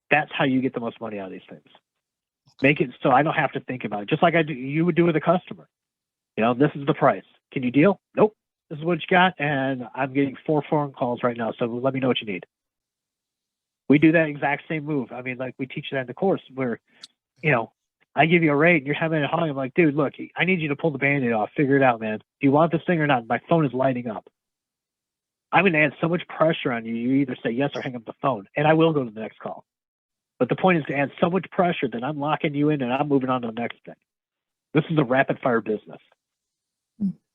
That's how you get the most money out of these things. Make it so I don't have to think about it. Just like you would do with a customer. You know, this is the price. Can you deal? Nope. This is what you got, and I'm getting 4 phone calls right now, so let me know what you need. We do that exact same move. I mean, like we teach that in the course where, you know, I give you a rate and you're having a hung. I'm like, dude, look, I need you to pull the Band-Aid off. Figure it out, man. Do you want this thing or not? My phone is lighting up. I'm going to add so much pressure on you. You either say yes or hang up the phone, and I will go to the next call. But the point is to add so much pressure that I'm locking you in and I'm moving on to the next thing. This is a rapid fire business.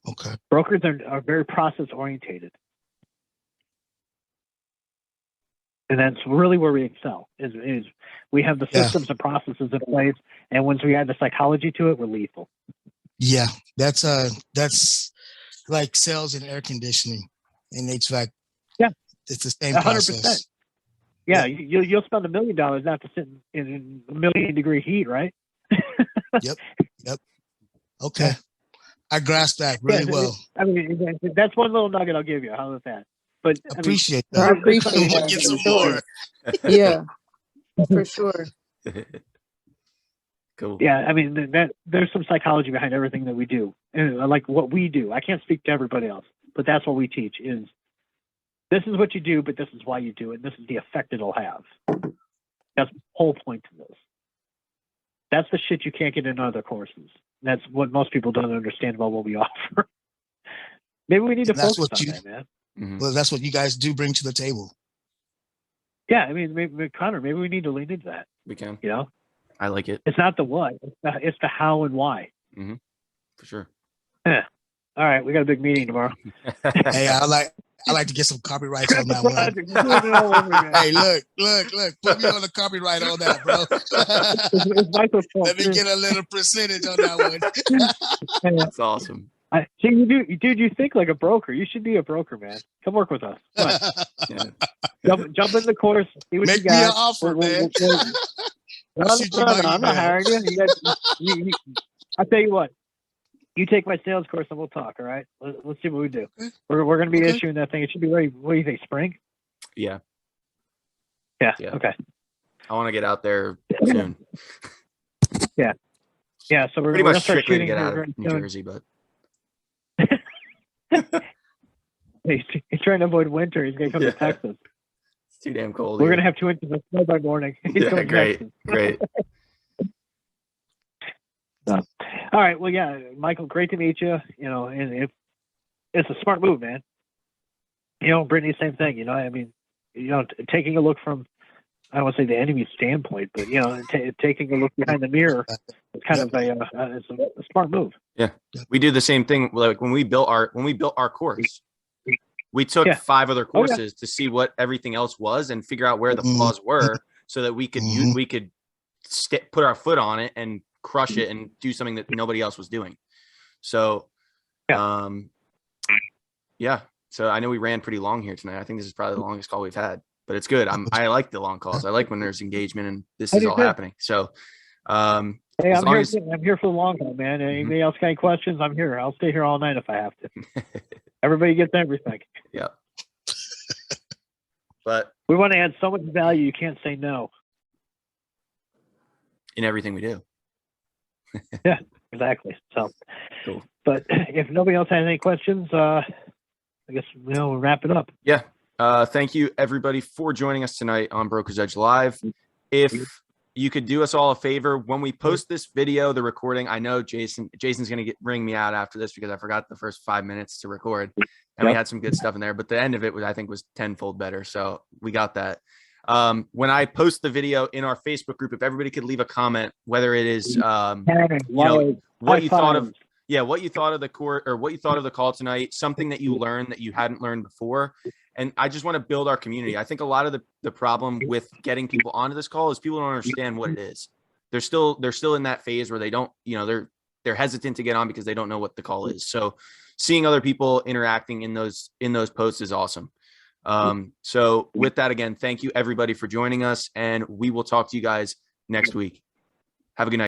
Okay. Brokers are very process orientated. And that's really where we excel is we have the systems and processes in place. And once we add the psychology to it, we're lethal. Yeah. That's like sales and air conditioning and HVAC. Yeah. It's the same 100%. process. Yeah. You'll spend $1 million not to sit in 1,000,000-degree heat, right? Yep. Okay. I grasp that really well. I mean, that's one little nugget I'll give you. How about that? But appreciate that. I appreciate that. Get some more. Yeah, for sure. Cool. Yeah, I mean, there's some psychology behind everything that we do, and like what we do. I can't speak to everybody else, but that's what we teach. Is this is what you do, but this is why you do it. This is the effect it'll have. That's the whole point to this. That's the shit you can't get in other courses. That's what most people don't understand about what we offer. Maybe we need to focus on that, man. Mm-hmm. Well, that's what you guys do bring to the table. Yeah, I mean, Connor, maybe we need to lean into that. We can. You know, I like it. It's not the what, it's the how and why. Mm-hmm. For sure. Yeah. All right, we got a big meeting tomorrow. Hey, I like to get some copyrights on that one. Hey, look, put me on the copyright on that, bro. Let me get a little percentage on that one. That's awesome. See, you think like a broker. You should be a broker, man. Come work with us. Yeah. Jump in the course. See what Make you got. me an offer, man. No, I'm not hiring you. I'll tell you what. You take my sales course and we'll talk. All right. Let's see what we do. Okay. We're going to be issuing that thing. It should be ready. What do you think? Spring? Yeah. Okay. I want to get out there soon. Yeah. So we're pretty much much strictly to get out of New Jersey, but he's trying to avoid winter. He's going to come to Texas. It's too damn cold. We're going to have 2 inches of snow by morning. Yeah, great. All right. Well, yeah, Michael, great to meet you. You know, and it's a smart move, man. You know, Brittany, same thing. You know, I mean, you know, taking a look from, I don't want to say the enemy's standpoint, but you know, taking a look behind the mirror, it's kind of it's a smart move. Yeah, we do the same thing. Like when we built our course, we took 5 other courses to see what everything else was and figure out where the flaws were, so that we could put our foot on it and crush it and do something that nobody else was doing. So, So I know we ran pretty long here tonight. I think this is probably the longest call we've had, but it's good. I like the long calls. I like when there's engagement and this is all happening. So, hey, I'm here for the long haul, man. Anybody else got any questions? I'm here. I'll stay here all night if I have to. Everybody gets everything. Yeah. But we want to add so much value. You can't say no. In everything we do. Yeah, exactly. So, cool. But if nobody else has any questions, I guess we'll wrap it up. Yeah. Thank you everybody for joining us tonight on Broker's Edge Live. If you could do us all a favor, when we post this video, the recording, I know Jason's going to ring me out after this because I forgot the first 5 minutes to record and we had some good stuff in there, but the end of it I think was tenfold better. So we got that. When I post the video in our Facebook group, if everybody could leave a comment, whether it is, what you thought of the court or what you thought of the call tonight, something that you learned that you hadn't learned before. And I just want to build our community. I think a lot of the problem with getting people onto this call is people don't understand what it is. They're still in that phase where they don't, they're they're hesitant to get on because they don't know what the call is. So seeing other people interacting in those posts is awesome. So with that, again, thank you everybody for joining us, and we will talk to you guys next week. Have a good night.